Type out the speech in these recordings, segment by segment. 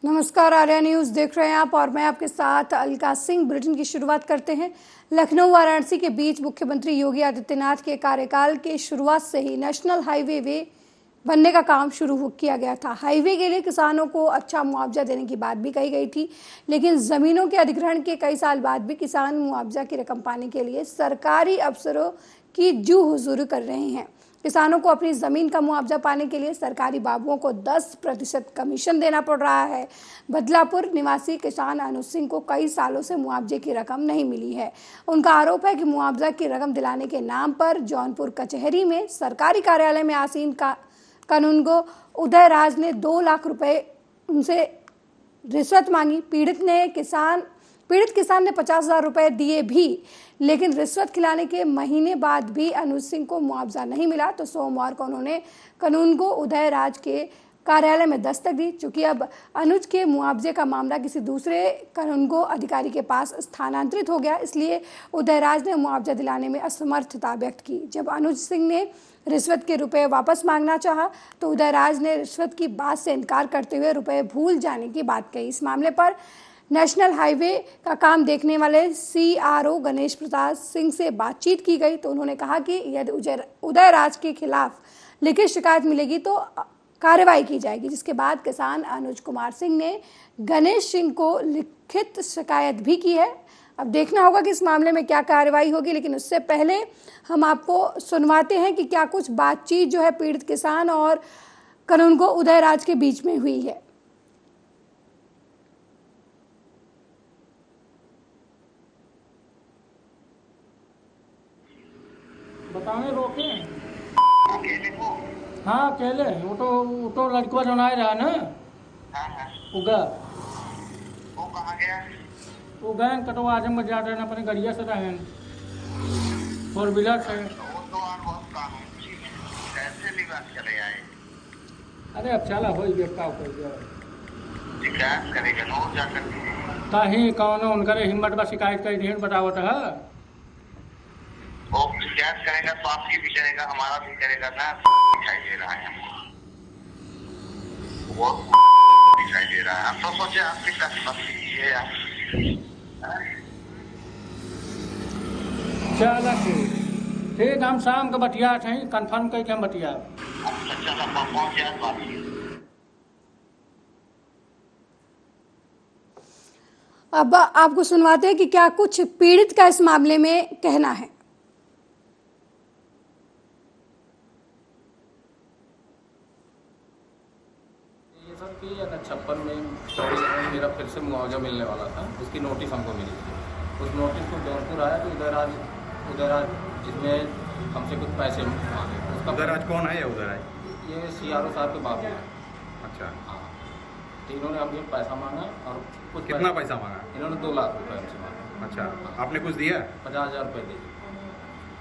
नमस्कार, आर्या न्यूज़ देख रहे हैं आप और मैं आपके साथ अलका सिंह। बुलेटिन की शुरुआत करते हैं। लखनऊ वाराणसी के बीच मुख्यमंत्री योगी आदित्यनाथ के कार्यकाल के शुरुआत से ही नेशनल हाईवे बनने का काम शुरू किया गया था। हाईवे के लिए किसानों को अच्छा मुआवजा देने की बात भी कही गई थी, लेकिन ज़मीनों के अधिग्रहण के कई साल बाद भी किसान मुआवजा की रकम पाने के लिए सरकारी अफसरों की जू हुजूरी कर रहे हैं। किसानों को अपनी ज़मीन का मुआवजा पाने के लिए सरकारी बाबुओं को 10% कमीशन देना पड़ रहा है। बदलापुर निवासी किसान अनुज सिंह को कई सालों से मुआवजे की रकम नहीं मिली है। उनका आरोप है कि मुआवजा की रकम दिलाने के नाम पर जौनपुर कचहरी में सरकारी कार्यालय में आसीन कानूनगो उदय राज ने 2 लाख रुपए उनसे रिश्वत मांगी। पीड़ित किसान ने 50,000 रुपए दिए भी, लेकिन रिश्वत खिलाने के महीने बाद भी अनुज सिंह को मुआवजा नहीं मिला। तो सोमवार को उन्होंने कानूनगो उदय राज के कार्यालय में दस्तक दी। चूंकि अब अनुज के मुआवजे का मामला किसी दूसरे कानूनगो अधिकारी के पास स्थानांतरित हो गया, इसलिए उदयराज ने मुआवजा दिलाने में असमर्थता व्यक्त की। जब अनुज सिंह ने रिश्वत के रुपए वापस मांगना चाहा तो उदयराज ने रिश्वत की बात से इनकार करते हुए रुपए भूल जाने की बात कही। इस मामले पर नेशनल हाईवे का काम देखने वाले CRO गणेश प्रसाद सिंह से बातचीत की गई तो उन्होंने कहा कि यदि उदयराज के खिलाफ लिखित शिकायत मिलेगी तो कार्रवाई की जाएगी। जिसके बाद किसान अनुज कुमार सिंह ने गणेश सिंह को लिखित शिकायत भी की है। अब देखना होगा कि इस मामले में क्या कार्रवाई होगी, लेकिन उससे पहले हम आपको सुनवाते हैं कि क्या कुछ बातचीत जो है पीड़ित किसान और कानूनगो उदयराज के बीच में हुई है। बताने रोके हाँ अकेले वो तो लड़का जो आए रहा ना। हाँ। उगा वो कहाँ गया? वो गए कटवा आजमगढ़ जा रहे हैं अपने गड़िया से रहे 4 व्हीलर से। वो तो और बहुत कानून कैसे निवास चले आए? अरे अब चला हो बेटा कर दिया शिकायत करेगा नो जाकर कहीं कौन उनकर हिम्मत बा शिकायत कर ढेर बतावत है। वो शिकायत करेगा तो आपकी भी करेगा, हमारा भी करेगा ना। दिखाई दे रहा है हमको, वो दिखाई दे रहा है। हम तो सोचे आपकी ये चला ठीक हम शाम के बतिया थे कन्फर्म करके हम बतिया। अच्छा चला पहुँच जाए बात। अब आपको सुनवाते हैं कि क्या कुछ पीड़ित का इस मामले में कहना है। ये सर कि 56 में मेरा फिर से मुआवजा मिलने वाला था, उसकी नोटिस हमको मिली थी। उस नोटिस को जौनपुर आया तो उदयराज जिसमें हमसे कुछ पैसे मांगे। उसका उदयराज कौन है? उदयराज ये CRO साहब के बाबू हैं। अच्छा हाँ, तो इन्होंने हमसे पैसा मांगा और कुछ कितना पैसा मांगा? इन्होंने 2 लाख रुपये हमसे मांगा। अच्छा आपने कुछ दिया? 50,000 रुपये दे।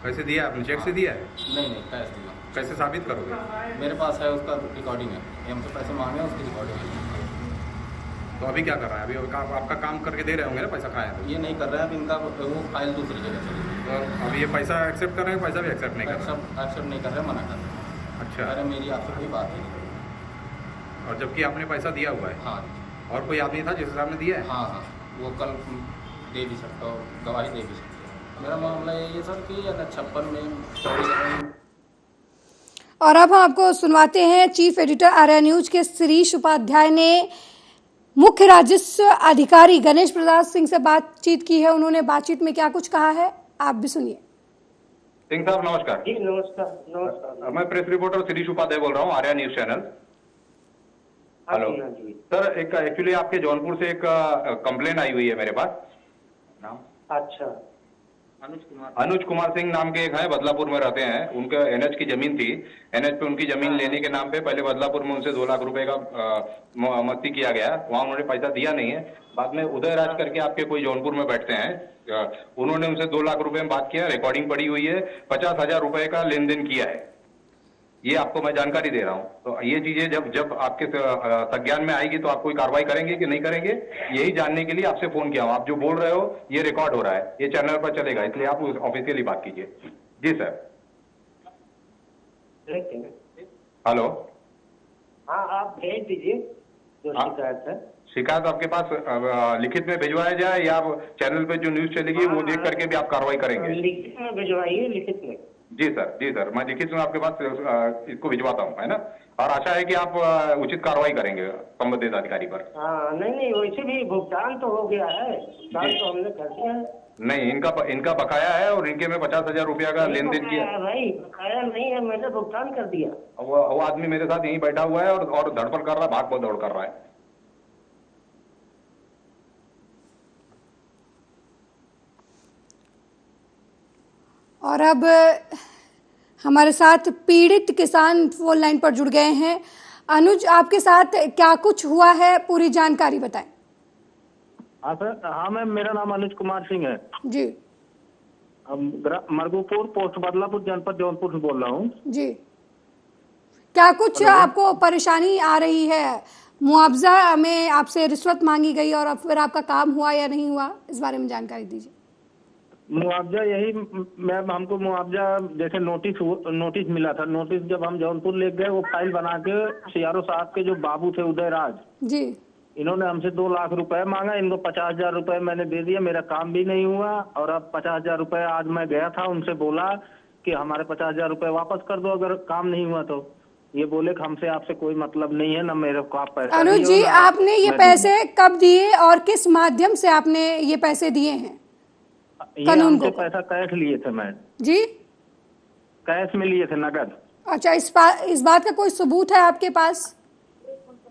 कैसे दिया आपने? चेक से दिया है? नहीं कैश दिया। कैसे साबित करोगे? मेरे पास है उसका रिकॉर्डिंग है, ये हमसे पैसे मांगे उसकी रिकॉर्डिंग है। तो अभी क्या कर रहा है? अभी आपका काम करके दे रहे होंगे ना, पैसा खाया तो? ये नहीं कर रहे हैं, अब इनका वो फाइल दूसरी जगह चली गई। तो अब ये पैसा एक्सेप्ट कर रहे हैं? पैसा भी एक्सेप्ट नहीं कर रहे? एक्सेप्ट नहीं कर रहे, मना कर रहे हैं। अच्छा, अरे मेरी आपसे कोई बात नहीं। और जबकि आपने पैसा दिया हुआ है? हाँ और कोई आदमी था जिस हिसाब ने दिया है? हाँ, वो कल दे भी सकता हो, गवाही दे भी सकता हो। मेरा मामला ये सर कि 56 में और अब हम आपको सुनवाते हैं चीफ एडिटर आर्या न्यूज के शिरीष उपाध्याय ने मुख्य राजस्व अधिकारी गणेश प्रसाद सिंह से बातचीत की है। उन्होंने बातचीत में क्या कुछ कहा है, आप भी सुनिए। सिंह साहब नमस्कार। जी नमस्कार। मैं प्रेस रिपोर्टर शिरीष उपाध्याय बोल रहा हूँ, Arya news channel. Hello sir, एक एक्चुअली आपके जौनपुर से एक कंप्लेन आई हुई है मेरे पास। नाम? अच्छा। अनुज कुमार सिंह नाम के एक हैं, बदलापुर में रहते हैं। उनका NH की जमीन थी। NH पे उनकी जमीन लेने के नाम पे पहले बदलापुर में उनसे 2 लाख रुपए का मस्ती किया गया। वहां उन्होंने पैसा दिया नहीं है। बाद में उदयराज करके आपके कोई जौनपुर में बैठते हैं, उन्होंने उनसे 2 लाख रुपए में बात किया, रिकॉर्डिंग पड़ी हुई है, 50,000 रुपए का लेन देन किया है। ये आपको मैं जानकारी दे रहा हूँ। तो ये चीजें जब आपके संज्ञान में आएगी तो आप कोई कार्रवाई करेंगे कि नहीं करेंगे, यही जानने के लिए आपसे फोन किया हूँ। आप जो बोल रहे हो ये रिकॉर्ड हो रहा है, ये चैनल पर चलेगा, इसलिए आप ऑफिशियली बात कीजिए। जी सर। हेलो। हाँ आप भेज दीजिए। जो हाँ। शिकायत है। शिकायत आपके पास लिखित में भिजवाया जाए या आप चैनल पे जो न्यूज चलेगी वो देख करके भी आप कार्रवाई करेंगे? लिखित में भिजवाइए, लिखित में। जी सर, मैं लिखित में आपके पास इसको भिजवाता हूँ, है ना। और आशा है कि आप उचित कार्रवाई करेंगे संबंधित अधिकारी पर। हाँ, नहीं वैसे भी भुगतान तो हो गया है, भुगतान तो हमने कर दिया है। नहीं, इनका बकाया है और इनके में 50,000 रुपया का लेन देन किया है भाई, बकाया नहीं है, मैंने भुगतान कर दिया। वो आदमी मेरे साथ यहीं बैठा हुआ है और धड़पड़ कर रहा है, भाग दौड़ कर रहा है। और अब हमारे साथ पीड़ित किसान फोन लाइन पर जुड़ गए हैं। अनुज, आपके साथ क्या कुछ हुआ है, पूरी जानकारी बताएं। हाँ सर, हाँ मैम, मेरा नाम अनुज कुमार सिंह है जी। मरगूपुर पोस्ट बदलापुर जनपद जौनपुर से बोल रहा हूँ जी, क्या कुछ आपको परेशानी आ रही है? मुआवजा में आपसे रिश्वत मांगी गई और अब फिर आपका काम हुआ या नहीं हुआ, इस बारे में जानकारी दीजिए। मुआवजा यही मैम, हमको मुआवजा जैसे नोटिस मिला था। नोटिस जब हम जौनपुर ले गए, वो फाइल बना के सीआरओ साहब के जो बाबू थे उदय राज जी, इन्होंने हमसे 2 लाख रुपए मांगा। इनको 50,000 रुपए मैंने दे दिया, मेरा काम भी नहीं हुआ। और अब 50,000 रुपए आज मैं गया था, उनसे बोला कि हमारे 50,000 रुपए वापस कर दो अगर काम नहीं हुआ तो। ये बोले कि हमसे आपसे कोई मतलब नहीं है, ना मेरे को आप पैसा। अनुज जी, आपने ये पैसे कब दिए और किस माध्यम से आपने ये पैसे दिए हैं? ये हमसे पैसा कैश लिए थे मैं जी, कैश में लिए थे, नगद। अच्छा, इस बात का कोई सबूत है आपके पास?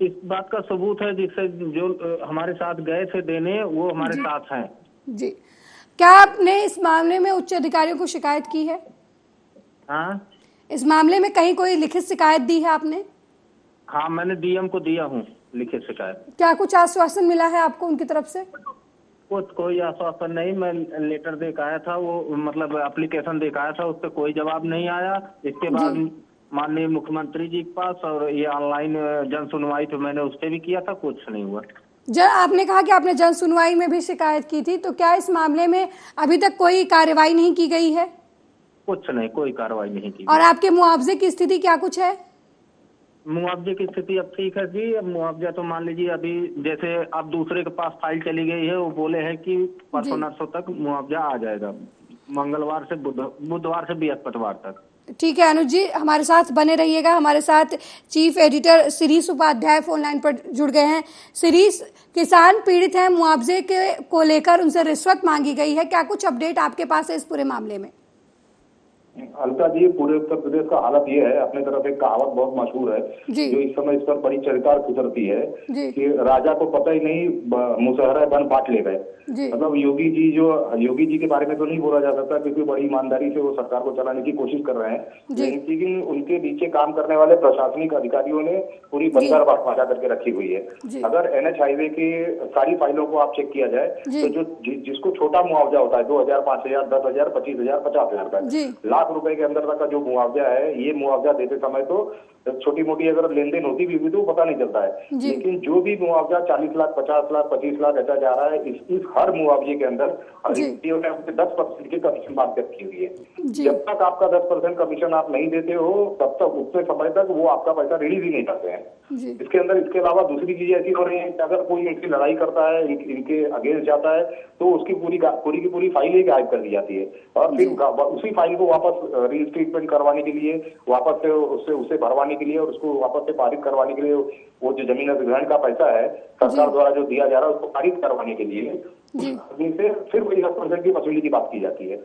इस बात का सबूत है, जिससे जो हमारे साथ गए थे देने, वो हमारे साथ हैं। जी, क्या आपने इस मामले में उच्च अधिकारियों को शिकायत की है? हाँ, इस मामले में कहीं कोई लिखित शिकायत दी है आपने? हाँ, मैंने डीएम को दिया हूँ लिखित शिकायत। क्या कुछ आश्वासन मिला है आपको उनकी तरफ से? कोई आश्वासन नहीं। मैं लेटर दे के आया था, वो मतलब एप्लीकेशन दे के आया था, उस पर कोई जवाब नहीं आया। इसके बाद माननीय मुख्यमंत्री जी के पास और ये ऑनलाइन जन सुनवाई तो मैंने उस पर भी किया था, कुछ नहीं हुआ। आपने कहा कि आपने जन सुनवाई में भी शिकायत की थी, तो क्या इस मामले में अभी तक कोई कार्रवाई नहीं की गई है? कुछ नहीं, कोई कार्रवाई नहीं की। और आपके मुआवजे की स्थिति क्या कुछ है? मुआवजे की स्थिति अब ठीक है जी। अब मुआवजा तो मान लीजिए अभी जैसे अब दूसरे के पास फाइल चली गई है, वो बोले हैं कि परसों नरसों तक मुआवजा आ जाएगा, मंगलवार से बुधवार से बृहस्पतिवार तक। ठीक है अनुज जी, हमारे साथ बने रहिएगा। हमारे साथ chief editor Shirish Upadhyay phone line पर जुड़ गए हैं। शिरीष, किसान पीड़ित हैं, मुआवजे को लेकर उनसे रिश्वत मांगी गई है, क्या कुछ अपडेट आपके पास है इस पूरे मामले में? अलका जी, पूरे उत्तर प्रदेश का हालत ये है, अपने तरफ एक कहावत बहुत मशहूर है जो इस समय इस पर बड़ी चरितार्थ गुजरती है कि राजा को पता ही नहीं मुसहरा बन बांट ले गए। मतलब योगी जी के बारे में तो नहीं बोला जा सकता क्योंकि बड़ी ईमानदारी से वो सरकार को चलाने की कोशिश कर रहे हैं, लेकिन उनके नीचे काम करने वाले प्रशासनिक अधिकारियों ने पूरी बंदर बाजा करके रखी हुई है। अगर NH हाईवे की सारी फाइलों को आप चेक किया जाए तो जो जिसको छोटा मुआवजा होता है 2,000, 5,000, 10,000, 25,000, 50,000 तक, लाख रुपए के अंदर तक का जो मुआवजा है, ये मुआवजा देते समय तो छोटी मोटी अगर लेन देन होती भी तो पता नहीं चलता है, लेकिन जो भी मुआवजा 40 लाख, 50 लाख, 25 लाख ऐसा जा रहा है, इस हर मुआवजे के अंदर अधिकारियों ने 10% की कमीशन बात रखी हुई है। जब तक आपका 10% कमीशन आप नहीं देते हो, तब तक उतने समय तक वो आपका पैसा रिलीज ही नहीं करते हैं। इसके अंदर इसके अलावा दूसरी चीजें ऐसी हो रही है कि अगर कोई इनकी लड़ाई करता है, इनके अगेंस्ट जाता है, तो उसकी पूरी की पूरी फाइल ही गायब कर दी जाती है और फिर उसी फाइल को वापस रीस्टेटमेंट करवाने के लिए, वापस से उसे भरवाने के लिए और उसको वापस से पारित करवाने के लिए, वो जो जमीन अधिग्रहण का पैसा है सरकार द्वारा जो दिया जा रहा है उसको पारित करवाने के लिए आदमी से फिर वही 10% की वसूली की बात की जाती है।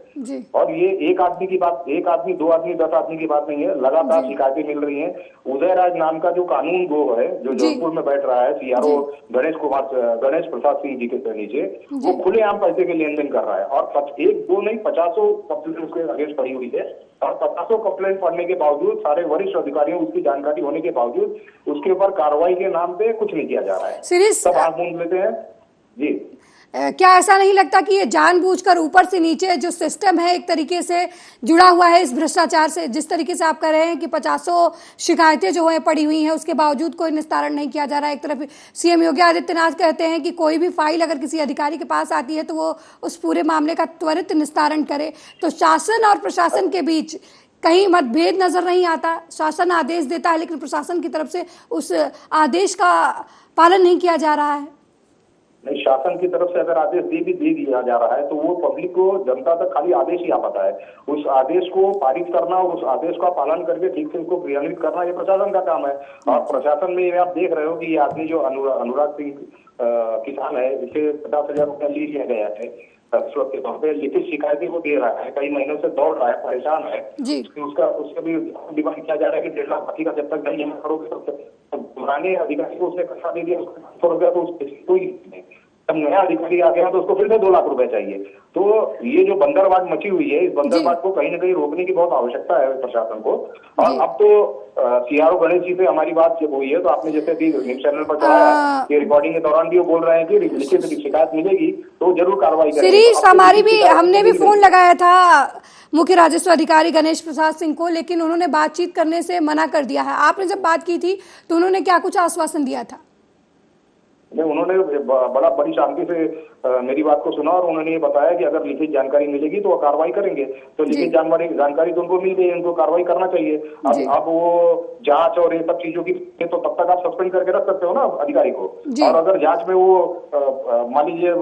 और ये एक आदमी की बात, 1 आदमी, 2 आदमी, 10 आदमी की बात नहीं है, लगातार शिकायतें मिल रही हैं। उदय राज नाम का जो कानून गो है जो जौनपुर में बैठ रहा है, सीआरओ गणेश प्रसाद सिंह जी के नीचे, वो खुलेआम पैसे के लेन देन कर रहा है और 1, 2 नहीं 50 कंप्लेंट उसके अगेंस्ट पड़ी हुई है और 50 कंप्लेंट पड़ने के बावजूद, सारे वरिष्ठ अधिकारियों उसकी जानकारी होने के बावजूद उसके ऊपर कार्रवाई के नाम पे कुछ नहीं किया जा रहा है, सब आंख मूंद लेते हैं। जी, क्या ऐसा नहीं लगता कि ये जानबूझकर ऊपर से नीचे जो सिस्टम है एक तरीके से जुड़ा हुआ है इस भ्रष्टाचार से? जिस तरीके से आप कह रहे हैं कि 50 शिकायतें जो है पड़ी हुई हैं, उसके बावजूद कोई निस्तारण नहीं किया जा रहा है। एक तरफ सीएम योगी आदित्यनाथ कहते हैं कि कोई भी फाइल अगर किसी अधिकारी के पास आती है तो वो उस पूरे मामले का त्वरित निस्तारण करे, तो शासन और प्रशासन के बीच कहीं मतभेद नजर नहीं आता? शासन आदेश देता है लेकिन प्रशासन की तरफ से उस आदेश का पालन नहीं किया जा रहा है। नहीं, शासन की तरफ से अगर आदेश दे दिया जा रहा है तो वो पब्लिक को, जनता तक खाली आदेश ही आ पाता है। उस आदेश को पारित करना और उस आदेश का पालन करके ठीक से उसको क्रियान्वित करना ये प्रशासन का काम है। और प्रशासन में आप देख रहे हो कि ये आदमी जो अनुराग सिंह किसान है, इसे 50,000 रुपया लिया गया है रिश्वत के तौर पे, लिखित शिकायतें वो दे रहा है, कई महीनों से दौड़ रहा है, परेशान है जी। उसका भी डिमांड किया जा रहा है कि 1.5 लाख बाकी का जब तक नहीं जमा करोगे तो पुराने अधिकारी को उसने पैसा दे दिया, उसको 500 रुपया, तो कोई नहीं। अब नया अधिकारी आ गया तो उसको फिर से 2 लाख रुपए चाहिए। तो ये जो बंदरबाट मची हुई है, इस बंदरबाट को कहीं ना कहीं रोकने की बहुत आवश्यकता है प्रशासन को। और अब तो सीआरओ गणेश जी से हमारी बात जब हुई है तो आपने जैसे भी न्यूज चैनल पर चलाया कि रिकॉर्डिंग के दौरान भी वो बोल रहे हैं कि लिखित शिकायत मिलेगी तो जरूर कार्रवाई करेंगे। हमने भी फोन लगाया था मुख्य राजस्व अधिकारी गणेश प्रसाद सिंह को, लेकिन उन्होंने बातचीत करने से मना कर दिया है। आपने जब बात की थी तो उन्होंने क्या कुछ आश्वासन दिया था? उन्होंने बड़ी शांति से मेरी बात को सुना और उन्होंने ये बताया कि अगर लिखित जानकारी मिलेगी तो वो कार्रवाई करेंगे। तो लिखित जानकारी तो उनको मिल गई, उनको कार्रवाई करना चाहिए। अब वो जांच और ये सब चीजों की तो तब तक आप सस्पेंड करके रख सकते हो ना अधिकारी को। और अगर जांच में वो मान लीजिए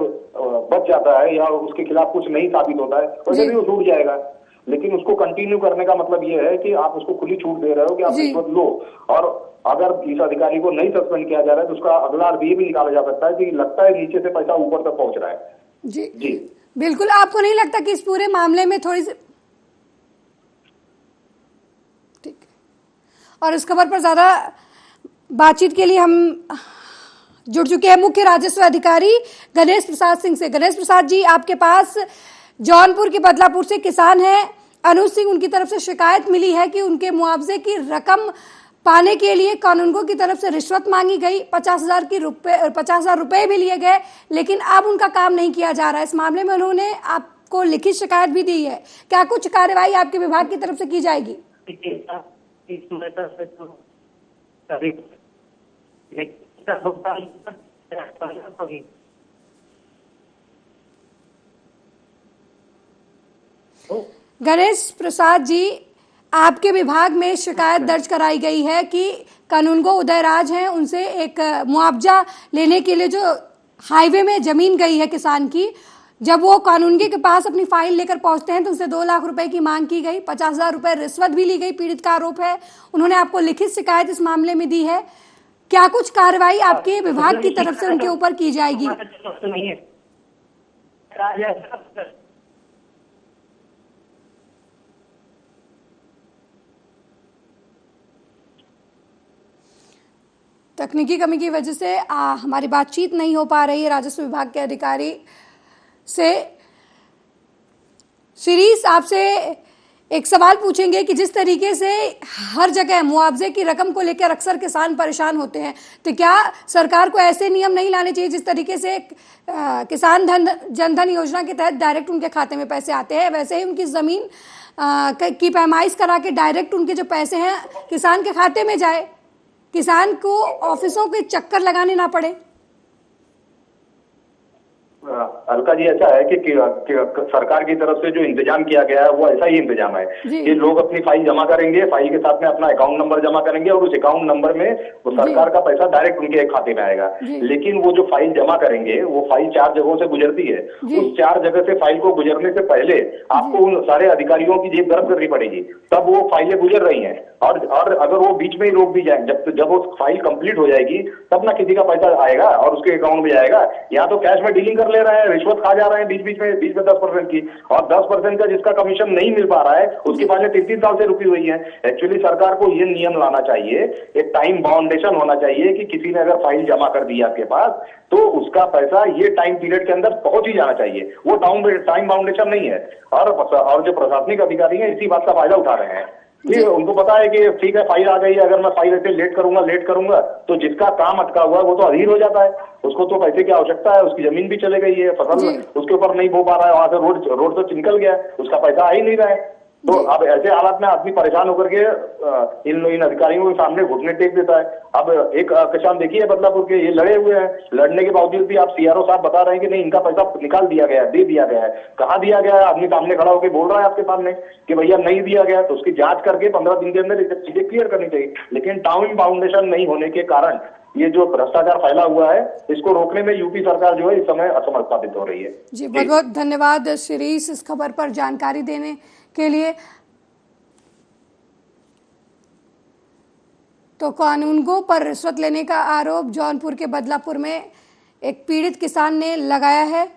बच जाता है या उसके खिलाफ कुछ नहीं साबित होता है तो भी वो छूट जाएगा। लेकिन उसको कंटिन्यू करने का मतलब ये है कि आप उसको खुली छूट दे रहे हो कि आप रिश्वत लो। और अगर इस अधिकारी को नहीं सस्पेंड किया जा रहा है तो उसका अगला अर्थ ये भी निकाला जा सकता है कि लगता है नीचे से पैसा ऊपर तक पहुंच रहा है। जी बिल्कुल। आपको नहीं लगता कि इस पूरे मामले में थोड़ी सी ठीक है। और इस खबर पर ज्यादा बातचीत के लिए हम जुड़ चुके हैं मुख्य राजस्व अधिकारी गणेश प्रसाद सिंह से। गणेश प्रसाद जी, आपके पास जौनपुर के बदलापुर से किसान हैं अनुज सिंह, उनकी तरफ से शिकायत मिली है कि उनके मुआवजे की रकम पाने के लिए कानूनगो की तरफ से रिश्वत मांगी गई, 50,000 रुपए भी लिए गए, लेकिन अब उनका काम नहीं किया जा रहा है। इस मामले में उन्होंने आपको लिखित शिकायत भी दी है। क्या कुछ कार्रवाई आपके विभाग की तरफ से की जाएगी? गणेश प्रसाद जी, आपके विभाग में शिकायत दर्ज कराई गई है कि कानूनगो उदयराज हैं, उनसे एक मुआवजा लेने के लिए जो हाईवे में जमीन गई है किसान की, जब वो कानूनगो के पास अपनी फाइल लेकर पहुंचते हैं तो उनसे 2 लाख रुपए की मांग की गई, 50,000 रुपए रिश्वत भी ली गई, पीड़ित का आरोप है। उन्होंने आपको लिखित शिकायत इस मामले में दी है। क्या कुछ कार्रवाई आपके विभाग की तरफ से उनके ऊपर की जाएगी? तकनीकी कमी की वजह से हमारी बातचीत नहीं हो पा रही है राजस्व विभाग के अधिकारी से। शिरीष, आपसे एक सवाल पूछेंगे कि जिस तरीके से हर जगह मुआवजे की रकम को लेकर अक्सर किसान परेशान होते हैं, तो क्या सरकार को ऐसे नियम नहीं लाने चाहिए जिस तरीके से किसान जनधन योजना के तहत डायरेक्ट उनके खाते में पैसे आते हैं, वैसे ही उनकी जमीन की पैमाइश करा के डायरेक्ट उनके जो पैसे हैं किसान के खाते में जाए, किसान को ऑफिसों के चक्कर लगाने ना पड़े? अलका जी, ऐसा है कि सरकार की तरफ से जो इंतजाम किया गया है वो ऐसा ही इंतजाम है कि लोग अपनी फाइल जमा करेंगे, फाइल के साथ में अपना अकाउंट नंबर जमा करेंगे और उस अकाउंट नंबर में वो सरकार का पैसा डायरेक्ट उनके खाते में आएगा। लेकिन वो जो फाइल जमा करेंगे वो फाइल 4 जगहों से गुजरती है। उस 4 जगह से फाइल को गुजरने से पहले आपको उन सारे अधिकारियों की जेब गर्म करनी पड़ेगी, तब वो फाइलें गुजर रही है। और अगर वो बीच में ही रोक दी जाए, जब वो फाइल कंप्लीट हो जाएगी तब ना किसी का पैसा आएगा और उसके अकाउंट में जाएगा। यहाँ तो कैश में डीलिंग कर ले रहे हैं, रिश्वत खा जा रहे हैं बीच में 10% की, और 10% का जिसका कमीशन नहीं मिल पा रहा है उसकी फाइलें 3-3 साल से रुकी हुई है। एक्चुअली सरकार को ये नियम लाना चाहिए, एक टाइम बाउंडेशन होना चाहिए कि किसी ने अगर फाइल जमा कर दी आपके पास तो उसका पैसा ये टाइम पीरियड के अंदर पहुंच ही जाना चाहिए। वो टाइम बाउंडेशन नहीं है। और जो प्रशासनिक अधिकारी हैं इसी बात का फायदा उठा रहे हैं कि उनको पता है कि ठीक है फाइल आ गई है, अगर मैं फाइल ऐसे लेट करूंगा तो जिसका काम अटका हुआ है वो तो अधीर हो जाता है, उसको तो पैसे की आवश्यकता है, उसकी जमीन भी चले गई है, फसल उसके ऊपर नहीं बो पा रहा है, वहां से रोड तो निकल गया, उसका पैसा आ ही नहीं रहा है। तो अब ऐसे हालात में आदमी परेशान होकर के इन अधिकारियों के सामने घुटने टेक देता है। अब एक किसान देखिए बदलापुर के, ये लड़े हुए हैं, लड़ने के बावजूद भी आप सीआरओ साहब बता रहे हैं कि नहीं इनका पैसा निकाल दिया गया है, दे दिया गया है। कहाँ दिया गया है? आदमी सामने खड़ा होकर बोल रहा है आपके सामने कि भैया नहीं दिया गया, तो उसकी जांच करके 15 दिन के अंदर चीजें क्लियर करनी चाहिए। लेकिन टाउन फाउंडेशन नहीं होने के कारण ये जो भ्रष्टाचार फैला हुआ है, इसको रोकने में यूपी सरकार जो है इस समय असमर्थ साबित हो रही है। जी बहुत बहुत धन्यवाद शिरीष इस खबर पर जानकारी देने के लिए। तो कानूनगो पर रिश्वत लेने का आरोप जौनपुर के बदलापुर में एक पीड़ित किसान ने लगाया है।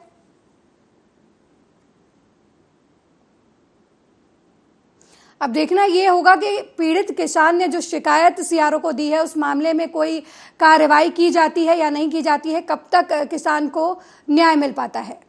अब देखना ये होगा कि पीड़ित किसान ने जो शिकायत सीआरओ को दी है उस मामले में कोई कार्रवाई की जाती है या नहीं की जाती है, कब तक किसान को न्याय मिल पाता है।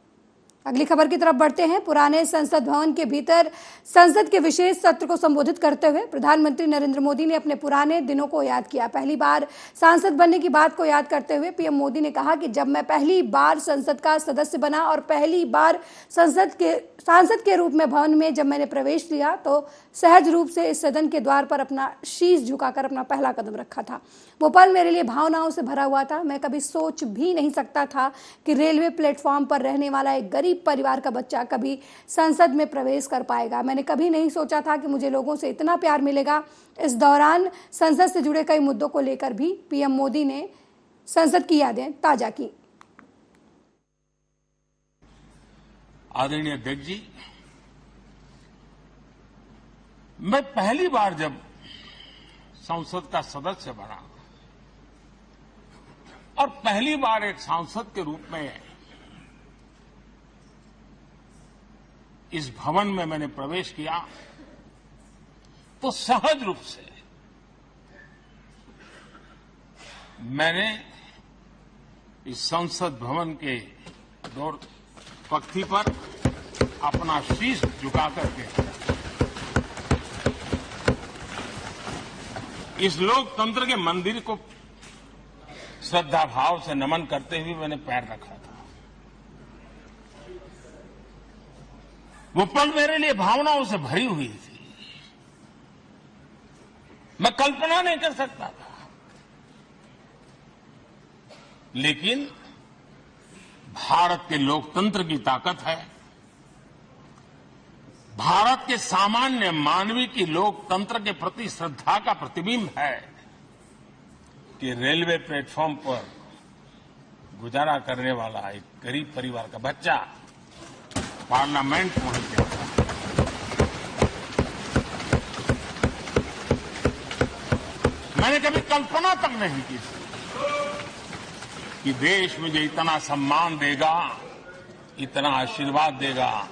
अगली खबर की तरफ बढ़ते हैं। पुराने संसद भवन के भीतर संसद के विशेष सत्र को संबोधित करते हुए प्रधानमंत्री नरेंद्र मोदी ने अपने पुराने दिनों को याद किया। पहली बार सांसद बनने की बात को याद करते हुए पीएम मोदी ने कहा कि जब मैं पहली बार संसद का सदस्य बना और पहली बार सांसद के रूप में भवन में जब मैंने प्रवेश किया तो सहज रूप से इस सदन के द्वार पर अपना शीश झुकाकर अपना पहला कदम रखा था। वो पल मेरे लिए भावनाओं से भरा हुआ था। मैं कभी सोच भी नहीं सकता था कि रेलवे प्लेटफॉर्म पर रहने वाला एक गरीब परिवार का बच्चा कभी संसद में प्रवेश कर पाएगा। मैंने कभी नहीं सोचा था कि मुझे लोगों से इतना प्यार मिलेगा। इस दौरान संसद से जुड़े कई मुद्दों को लेकर भी पीएम मोदी ने संसद की यादें ताजा की। आदरणीय अध्यक्ष जी, मैं पहली बार जब संसद का सदस्य बना और पहली बार एक सांसद के रूप में इस भवन में मैंने प्रवेश किया तो सहज रूप से मैंने इस संसद भवन के दौर पक्ति पर अपना शीश झुका करके इस लोकतंत्र के मंदिर को श्रद्धा भाव से नमन करते हुए मैंने पैर रखा था। वो पल मेरे लिए भावनाओं से भरी हुई थी। मैं कल्पना नहीं कर सकता था, लेकिन भारत के लोकतंत्र की ताकत है, भारत के सामान्य मानवीय की लोकतंत्र के प्रति श्रद्धा का प्रतिबिंब है कि रेलवे प्लेटफॉर्म पर गुजारा करने वाला एक गरीब परिवार का बच्चा पार्लियामेंट पहुंच गया था। मैंने कभी कल्पना तक नहीं की कि देश मुझे इतना सम्मान देगा, इतना आशीर्वाद देगा,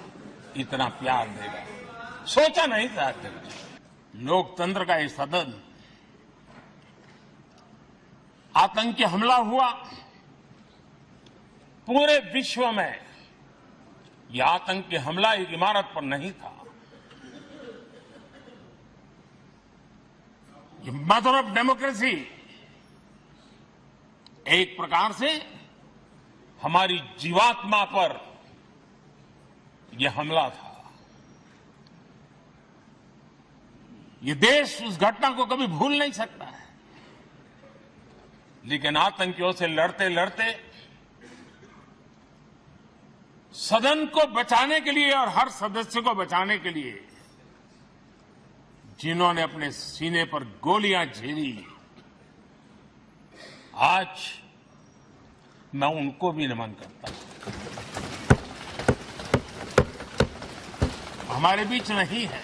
इतना प्यार देगा। सोचा नहीं था। लोकतंत्र का ये सदन, आतंकी हमला हुआ, पूरे विश्व में यह आतंकी हमला एक इमारत पर नहीं था, ये मदर ऑफ डेमोक्रेसी एक प्रकार से हमारी जीवात्मा पर यह हमला था। ये देश उस घटना को कभी भूल नहीं सकता है, लेकिन आतंकियों से लड़ते लड़ते सदन को बचाने के लिए और हर सदस्य को बचाने के लिए जिन्होंने अपने सीने पर गोलियां झेली, आज मैं उनको भी नमन करता हूं। हमारे बीच नहीं है,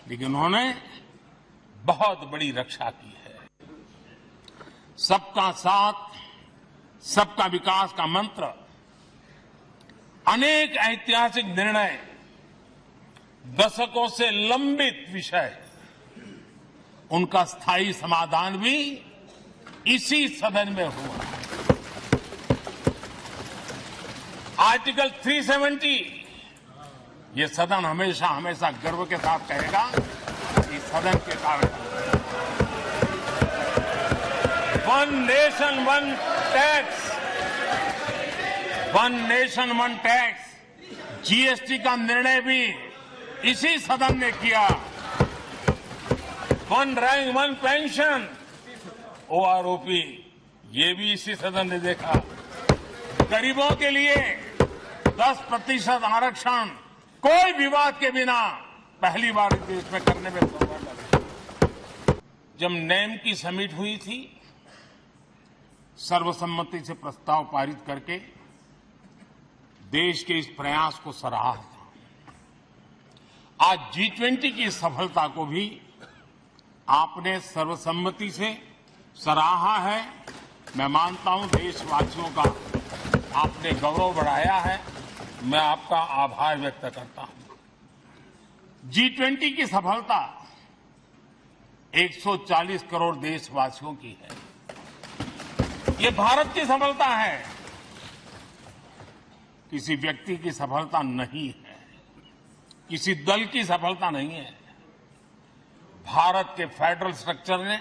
लेकिन उन्होंने बहुत बड़ी रक्षा की है। सबका साथ, सबका विकास का मंत्र, अनेक ऐतिहासिक निर्णय, दशकों से लंबित विषय, उनका स्थायी समाधान भी इसी सदन में हुआ। आर्टिकल 370, ये सदन हमेशा हमेशा गर्व के साथ कहेगा, इस सदन के कारण one nation one tax, one nation one tax, GST का निर्णय भी इसी सदन ने किया। One rank one pension, OROP, ये भी इसी सदन ने देखा। गरीबों के लिए 10% आरक्षण कोई विवाद के बिना पहली बार इस देश में करने में सफल रहे। जब नेम की समिट हुई थी, सर्वसम्मति से प्रस्ताव पारित करके देश के इस प्रयास को सराहा था। आज G20 की सफलता को भी आपने सर्वसम्मति से सराहा है। मैं मानता हूं देशवासियों का आपने गौरव बढ़ाया है। मैं आपका आभार व्यक्त करता हूं। G20 की सफलता 140 करोड़ देशवासियों की है। ये भारत की सफलता है, किसी व्यक्ति की सफलता नहीं है, किसी दल की सफलता नहीं है। भारत के फेडरल स्ट्रक्चर ने,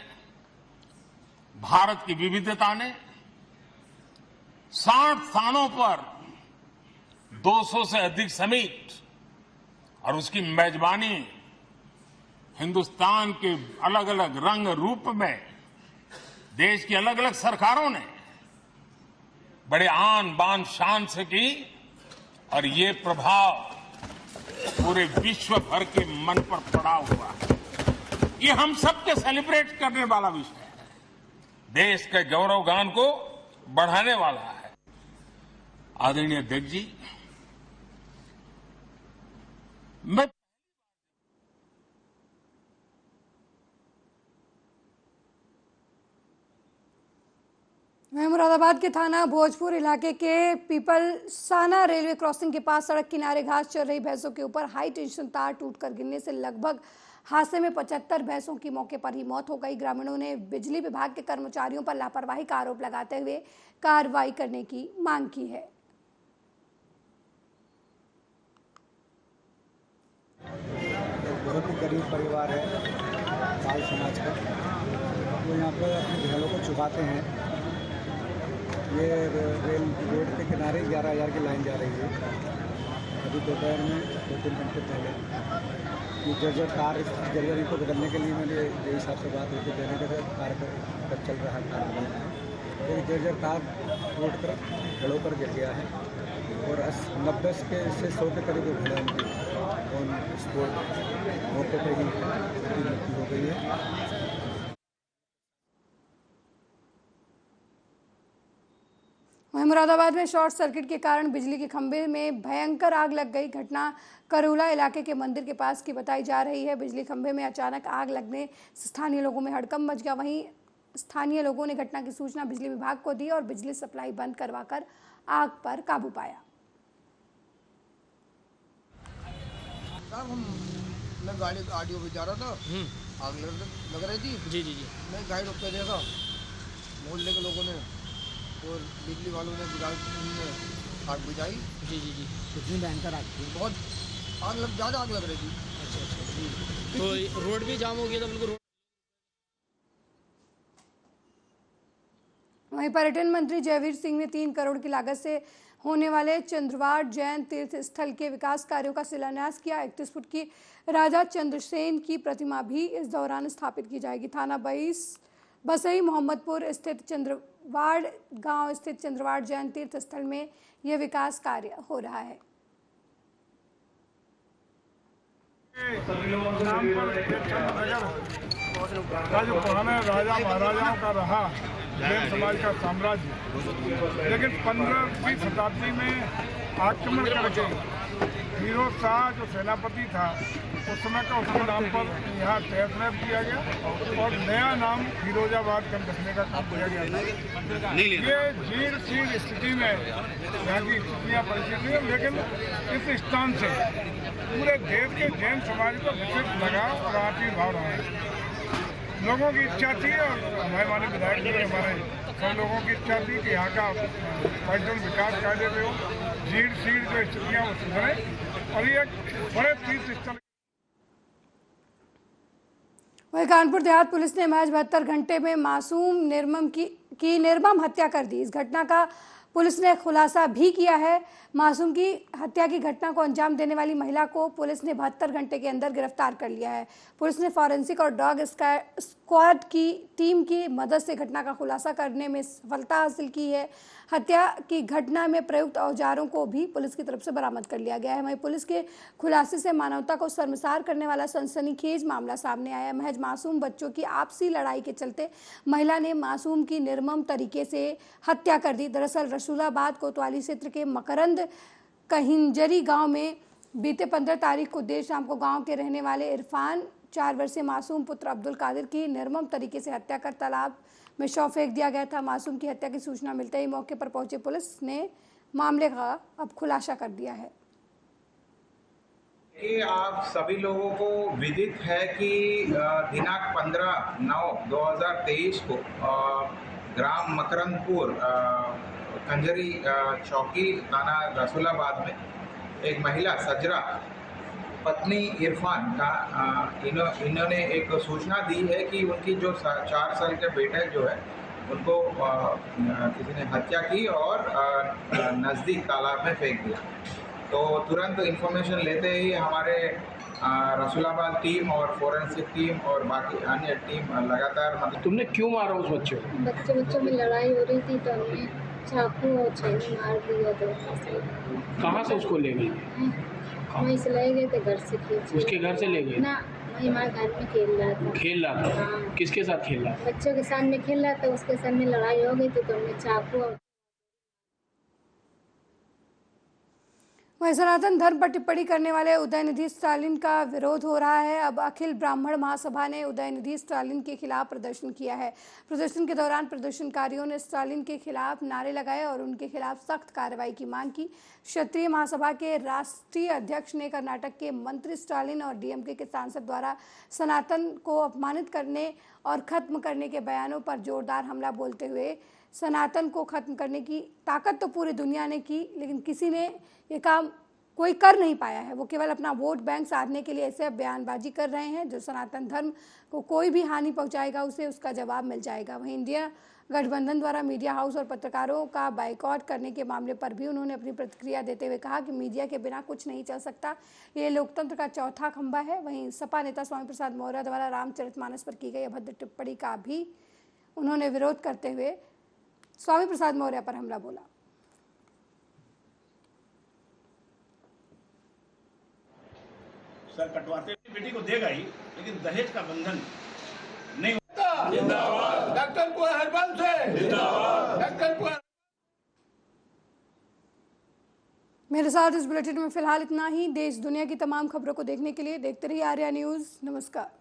भारत की विविधता ने 60 स्थानों पर 200 से अधिक समिट और उसकी मेजबानी हिंदुस्तान के अलग अलग रंग रूप में देश की अलग अलग सरकारों ने बड़े आन बान शान से की और ये प्रभाव पूरे विश्व भर के मन पर पड़ा हुआ है। ये हम सबके सेलिब्रेट करने वाला विषय है, देश के गौरवगान को बढ़ाने वाला है। आदरणीय अध्यक्ष जी, मैं मुरादाबाद के थाना भोजपुर इलाके के पीपलसाना रेलवे क्रॉसिंग के पास सड़क किनारे घास चर रही भैंसों के ऊपर हाई टेंशन तार टूटकर गिरने से लगभग हादसे में 75 भैंसों की मौके पर ही मौत हो गई। ग्रामीणों ने बिजली विभाग के कर्मचारियों पर लापरवाही का आरोप लगाते हुए कार्रवाई करने की मांग की है। बहुत ही गरीब परिवार है, पाल समाज का, वो यहाँ पर अपनी भेड़ों को चुकाते हैं। ये रेल रोड के किनारे 11,000 की लाइन जा रही है। अभी दोपहर में 2-3 घंटे पहले ये जर्जर कार, इस जर्जर को बदलने के लिए मैंने जेई साहब से बात हुई थी, देने के कार पर चल रहा है। तो जर्जर कार रोड पर भेड़ों पर गिर गया है और 90 से 100 के करीब भेड़ें उनकी ऑन स्पॉट मौके पर ही मृत्यु हो गई है। वहीं मुरादाबाद में शॉर्ट सर्किट के कारण बिजली के खंभे में भयंकर आग लग गई। घटना करूला इलाके के मंदिर के पास की बताई जा रही है। बिजली खंभे में अचानक आग लगने से स्थानीय लोगों में हड़कंप मच गया। वहीं स्थानीय लोगों ने घटना की सूचना बिजली विभाग को दी और बिजली सप्लाई बंद करवाकर आग पर काबू पाया। मैं गाड़ी ऑडियो भी जा रहा था, आग लग रही थी। जी जी जी, मैं गाड़ी रोक के देखा, मोहल्ले के लोगों ने और बिजली वालों ने आग बुझाई। जी जी जी, कितनी भयंकर आग थी? बहुत आग ज़्यादा आग लग रही थी। अच्छा अच्छा जी, तो रोड भी जाम हो गया था बिल्कुल। वहीं पर्यटन मंत्री जयवीर सिंह ने 3 करोड़ की लागत से होने वाले चंद्रवाड़ जैन तीर्थ स्थल के विकास कार्यों का शिलान्यास किया। 31 फुट की राजा चंद्रसेन की प्रतिमा भी इस दौरान स्थापित की जाएगी। थाना बसई मोहम्मदपुर स्थित चंद्रवाड़ गांव स्थित चंद्रवाड़ जैन तीर्थ स्थल में यह विकास कार्य हो रहा है। जो पुराना राजा महाराजाओं का रहा जैन समाज का साम्राज्य, लेकिन 15वीं शताब्दी में आक्रमण करके फिरोज शाह जो सेनापति था उस समय का उसके नाम पर यहाँ तहसील किया गया और नया नाम फिरोजाबाद कर रखने का काम किया गया था। ये जीर्ण शीर्ण स्थिति में यहाँ की स्थितियाँ परिस्थिति है, लेकिन इस स्थान से पूरे देश के जैन समाज को विशेष लगाव और आशीर्भाव रहा है। लोगों की इच्छा थी और हमारे माननीय विधायक जी हमारे सब लोगों की इच्छा थी कि यहाँ का पर्यटन विकास कार्य में हो, जीर्ण शीर्ण जो स्थितियाँ वो सुधरे और ये बड़े तीर्थ स्थल। वहीं कानपुर देहात पुलिस ने महज 72 घंटे में मासूम निर्मम की निर्मम हत्या कर दी। इस घटना का पुलिस ने खुलासा भी किया है। मासूम की हत्या की घटना को अंजाम देने वाली महिला को पुलिस ने 72 घंटे के अंदर गिरफ्तार कर लिया है। पुलिस ने फॉरेंसिक और डॉग स्क्वाड की टीम की मदद से घटना का खुलासा करने में सफलता हासिल की है। हत्या की घटना में प्रयुक्त औजारों को भी पुलिस की तरफ से बरामद कर लिया गया है। वहीं पुलिस के खुलासे से मानवता को शर्मसार करने वाला सनसनीखेज मामला सामने आया। महज मासूम बच्चों की आपसी लड़ाई के चलते महिला ने मासूम की निर्मम तरीके से हत्या कर दी। दरअसल रसूलाबाद कोतवाली क्षेत्र के मकरंद कहिंजरी गांव में बीते 15 तारीख को देर शाम को गांव के रहने वाले इरफान 4 वर्षीय मासूम पुत्र अब्दुल कादिर की निर्मम तरीके से हत्या कर तालाब में शव फेंक दिया गया था। मासूम की हत्या की सूचना मिलते ही मौके पर पहुंची पुलिस ने मामले का अब खुलासा कर दिया है। ये आप सभी लोगों को विदित है कि दिनांक 15/9/2023 को ग्राम मकरंदपुर कंजरी चौकी थाना रसूलाबाद में एक महिला सजरा पत्नी इरफान का इन्होंने एक सूचना दी है कि उनकी जो 4 साल के बेटे जो है उनको किसी ने हत्या की और नज़दीक तालाब में फेंक दिया। तो तुरंत इंफॉर्मेशन लेते ही हमारे रसूलाबाद टीम और फोरेंसिक टीम और बाकी अन्य टीम लगातार मतलब। तुमने क्यों मारा उस बच्चे को? बच्चों में लड़ाई हो रही थी तो हमने चाकू और छेनी मार दिया। कहाँ से उसको ले गई? वहीं से ले गए थे, घर से खींचे। उसके घर से ले गए ना, वहीं हमारे घर में खेल रहा था। खेल रहा था? हाँ। किसके साथ खेल रहा था? बच्चों के सामने खेल रहा था, उसके सामने लड़ाई हो गई थी तो हमने चाकू और वहीं सनातन धर्म पर टिप्पणी करने वाले उदयनिधि स्टालिन का विरोध हो रहा है। अब अखिल ब्राह्मण महासभा ने उदयनिधि स्टालिन के खिलाफ प्रदर्शन किया है। प्रदर्शन के दौरान प्रदर्शनकारियों ने स्टालिन के खिलाफ नारे लगाए और उनके खिलाफ सख्त कार्रवाई की मांग की। क्षत्रिय महासभा के राष्ट्रीय अध्यक्ष ने कर्नाटक के मंत्री स्टालिन और डीएमके के सांसद द्वारा सनातन को अपमानित करने और खत्म करने के बयानों पर जोरदार हमला बोलते हुए सनातन को खत्म करने की ताकत तो पूरी दुनिया ने की, लेकिन किसी ने ये काम कोई कर नहीं पाया है। वो केवल अपना वोट बैंक साधने के लिए ऐसे बयानबाजी कर रहे हैं। जो सनातन धर्म को कोई भी हानि पहुंचाएगा उसे उसका जवाब मिल जाएगा। वहीं इंडिया गठबंधन द्वारा मीडिया हाउस और पत्रकारों का बाइकआउट करने के मामले पर भी उन्होंने अपनी प्रतिक्रिया देते हुए कहा कि मीडिया के बिना कुछ नहीं चल सकता, ये लोकतंत्र का चौथा खंभा है। वहीं सपा नेता स्वामी प्रसाद मौर्य द्वारा रामचरितमानस पर की गई अभद्र टिप्पणी का भी उन्होंने विरोध करते हुए स्वामी प्रसाद मौर्य पर हमला बोला। सर कटवाते बेटी को देगा ही, लेकिन दहेज का बंधन नहीं होता। जिंदाबाद डॉक्टर को हरबंस है, जिंदाबाद डॉक्टर को। मेरे साथ इस बुलेटिन में फिलहाल इतना ही। देश दुनिया की तमाम खबरों को देखने के लिए देखते रहिए आर्या न्यूज़। नमस्कार।